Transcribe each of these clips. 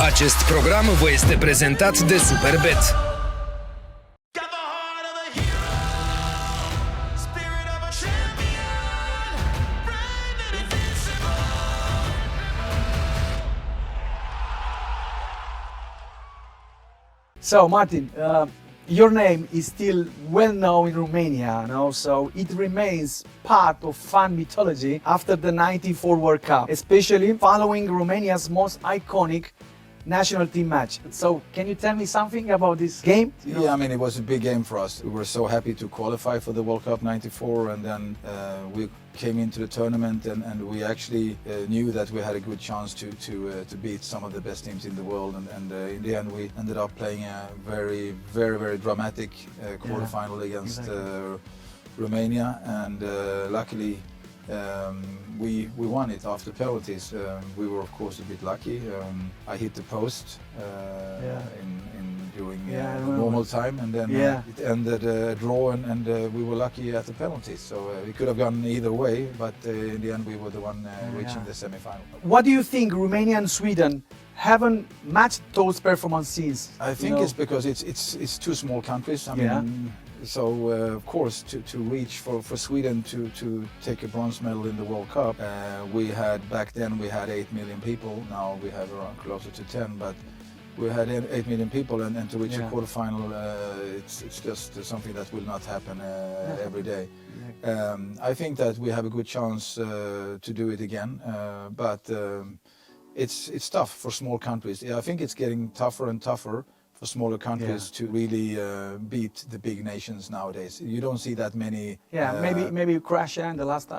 Acest program vă este prezentat de SuperBet. So, Martin, your name is still well known in Romania, so it remains part of fan mythology after the '94 World Cup, especially following Romania's most iconic national team match. So, can you tell me something about this game? Yeah, I mean, it was a big game for us. We were so happy to qualify for the World Cup '94, and then we came into the tournament, and we actually knew that we had a good chance to beat some of the best teams in the world. And in the end, we ended up playing a very dramatic quarterfinal against Romania, and luckily we won it after penalties. We were of course a bit lucky. I hit the post during the normal time, and then it ended a draw, and we were lucky at the penalties. So it could have gone either way, but in the end we were the one reaching the semi-final. What do you think Romania and Sweden haven't matched those performances? I think it's because it's two small countries. I mean, so of course to reach for Sweden to take a bronze medal in the World Cup, back then we had 8 million people. Now we have around closer to 10, but we had 8 million people, and to reach a quarterfinal, it's just something that will not happen every day. I think that we have a good chance to do it again, but it's tough for small countries. I think it's getting tougher and tougher for smaller countries to really beat the big nations nowadays. You don't see that many. Maybe Croatia in the last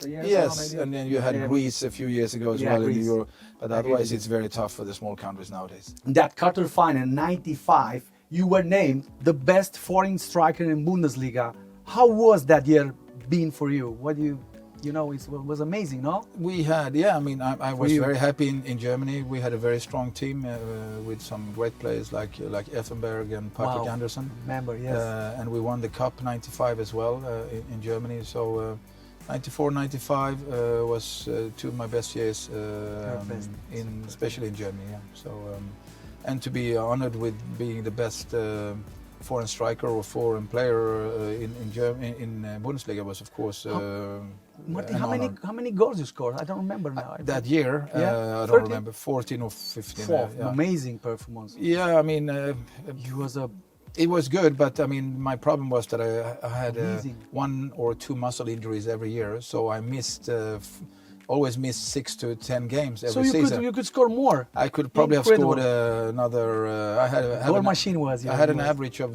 years. Yes, and then you had Greece a few years ago as well in the Euro. But otherwise, it's very tough for the small countries nowadays. That quarterfinal '95, you were named the best foreign striker in Bundesliga. How was that year been for you? What do you? It was amazing, no? We had, I mean, I was very happy in Germany. We had a very strong team with some great players like Effenberg and Patrick Anderson. Remember, yes. And we won the Cup '95 as well in Germany. So '94, '95 was two of my best years, especially in Germany. Yeah. So and to be honored with being the best foreign striker or foreign player in Germany in Bundesliga was of course. Martin, how many goals you scored? I don't remember now. That year, I don't remember, 14 or 15. Amazing performance. Yeah, I mean, it was good, but I mean, my problem was that I had 1 or 2 muscle injuries every year, so I always missed 6 to 10 games every season. So you could score more. I could probably have scored another. I had an average of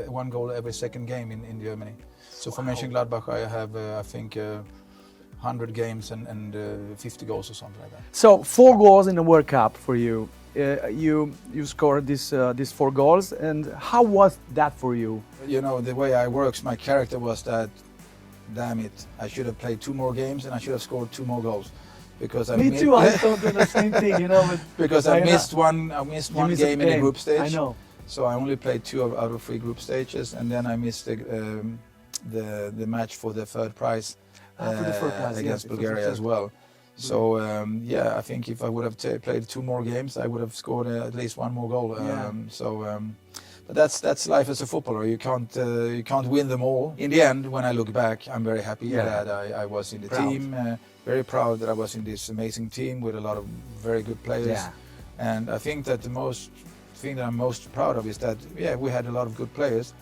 1 goal every second game in Germany. So for Mönchengladbach, I have I think 100 games and 50 goals or something like that. So 4 goals in the World Cup for you. You scored these 4 goals, and how was that for you? You know, the way I works, my character was that, damn it, I should have played 2 more games and I should have scored 2 more goals. Because Me too. I thought the same thing, because I missed one game in the group stage. I know. So I only played 2 out of 3 group stages, and then I missed the match for the third prize against Bulgaria as well. So I think if I would have played 2 more games, I would have scored at least 1 more goal. But that's life as a footballer. You can't win them all. In the end, when I look back, I'm very happy that I was in the team. Very proud that I was in this amazing team with a lot of very good players. And I think that the thing that I'm most proud of is that we had a lot of good players.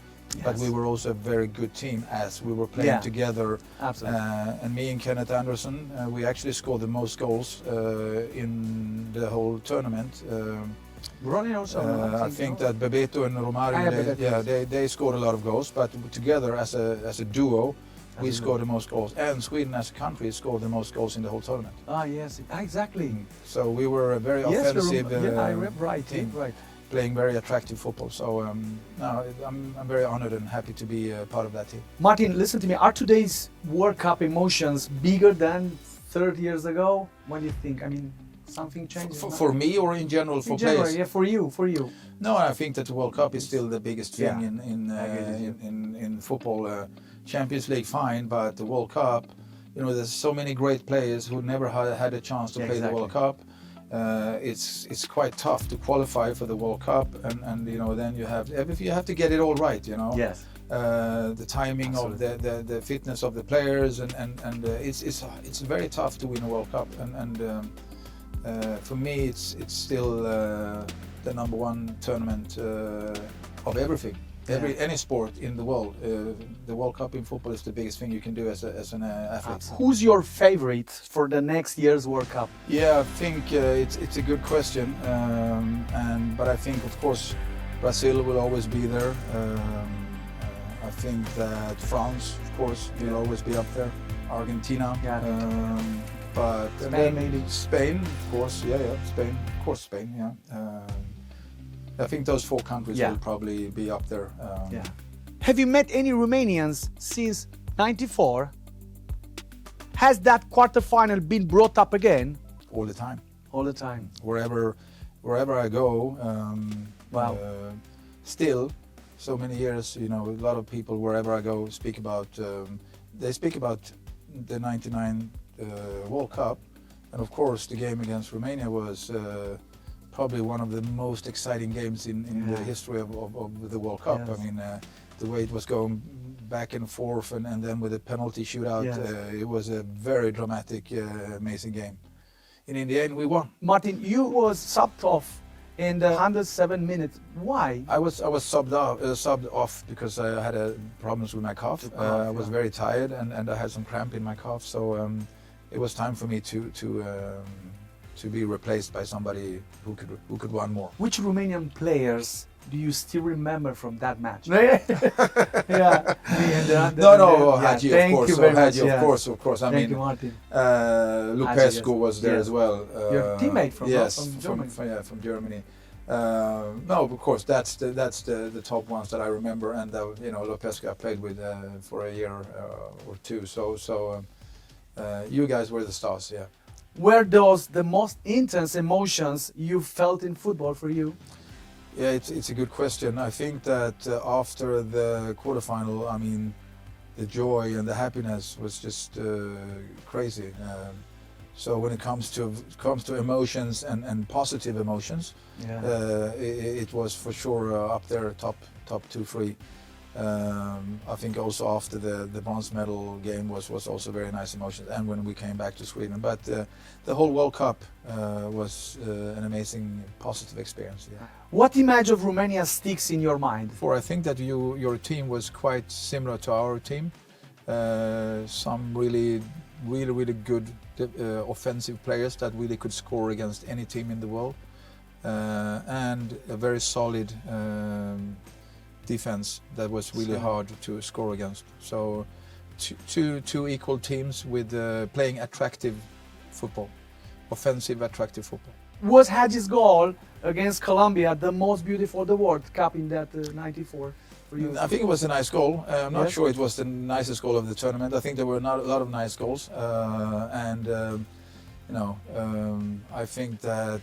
But we were also a very good team as we were playing together. Absolutely. And me and Kenneth Anderson, we actually scored the most goals in the whole tournament. Ronnie also. I think that Bebeto and Romario, they scored a lot of goals. But together as a duo, we scored the most goals. And Sweden as a country scored the most goals in the whole tournament. Yes, exactly. So we were a very offensive team. Right. Playing very attractive football. So I'm very honored and happy to be a part of that team. Martin, listen to me. Are today's World Cup emotions bigger than 30 years ago? What do you think? I mean, something changed? For me or in general for players? Yeah, for you. No, I think that the World Cup is still the biggest thing in football. Champions League, fine, but the World Cup, there's so many great players who never had a chance to play the World Cup. it's quite tough to qualify for the World Cup, and you know, then you have to get it all right, you know. Yes. The timing of the fitness of the players, and it's very tough to win a World Cup, and for me it's still the number one tournament of everything. Any sport in the world, the World Cup in football is the biggest thing you can do as an athlete. Who's your favorite for the next year's World Cup? Yeah, I think it's a good question, but I think of course Brazil will always be there. I think that France, of course, will always be up there. Argentina, but Spain maybe. Spain, of course, Spain, of course, Spain, I think those four countries will probably be up there. Have you met any Romanians since '94? Has that quarterfinal been brought up again? All the time. All the time. Wherever I go. Wow. Still, so many years, you know, a lot of people wherever I go speak about. They speak about the '99 World Cup, and of course the game against Romania was. Probably one of the most exciting games in the history of the World Cup. Yes. I mean, the way it was going back and forth, and then with the penalty shootout, it was a very dramatic, amazing game. And in the end, we won. Martin, you was subbed off in the 107 minutes. Why? I was subbed off because I had problems with my calf. I was very tired, and I had some cramp in my calf, so it was time for me to be replaced by somebody who could run more. Which Romanian players do you still remember from that match? Hadji, of course. Hadji, of course. I Thank mean, you, Martin. Lupescu was there as well. Your teammate from Germany. From Germany. No, of course, that's the top ones that I remember, and you know, Lupescu I played with for a year or two. So you guys were the stars, yeah. Were those the most intense emotions you felt in football for you? Yeah, it's a good question. I think that after the quarterfinal, I mean, the joy and the happiness was just crazy. So when it comes to emotions and positive emotions, it was for sure up there, top 2-3. I think also after the bronze medal game was also very nice emotions, and when we came back to Sweden. But the whole World Cup was an amazing positive experience. Yeah. What image of Romania sticks in your mind? I think that your team was quite similar to our team. Some really good offensive players that really could score against any team in the world, and a very solid defense that was really hard to score against. So two equal teams with playing attractive football, offensive attractive football. Was Hadji's goal against Colombia the most beautiful of the World Cup in that '94 for you? I think it was a nice goal. I'm not sure it was the nicest goal of the tournament. I think there were a lot of nice goals, I think that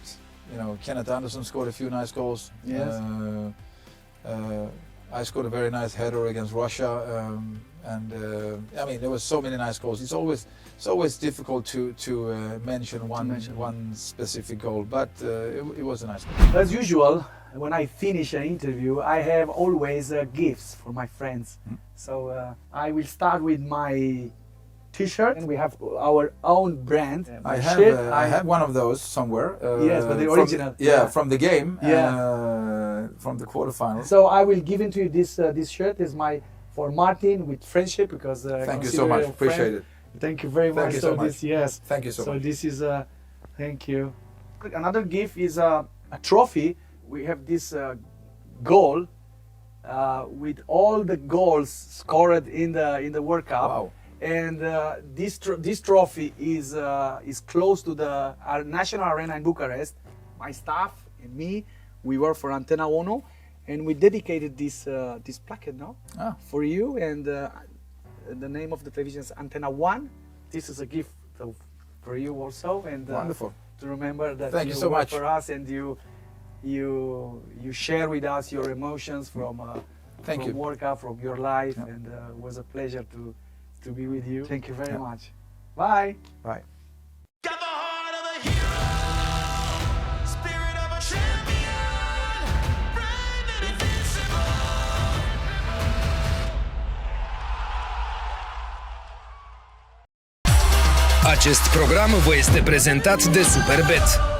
Kenneth Anderson scored a few nice goals. Yes. I scored a very nice header against Russia, I mean, there were so many nice goals. It's always difficult to mention one specific goal, but it was a nice goal. As usual, when I finish an interview, I have always gifts for my friends. So I will start with my T-shirt, and we have our own brand. I have one of those somewhere. Yes, but the original. From the game. From the quarterfinals. So I will give it to you. This shirt is for Martin with friendship, because thank you so much. Appreciate it. Thank you very much. Thank you so much. Thank you so much. So this is thank you. Another gift is a trophy. We have this goal with all the goals scored in the World Cup. Wow. And this trophy is close to our national arena in Bucharest. My staff and me, we work for Antena 1, and we dedicated this plaque now for you. And the name of the television is Antena 1. This is a gift for you also, and wonderful to remember that Thank you so work much for us, and you share with us your emotions from World Cup, from your life, and it was a pleasure to be with you. Thank you very much. Bye. Bye. Got the heart of a hero. Acest program vă este prezentat de SuperBet.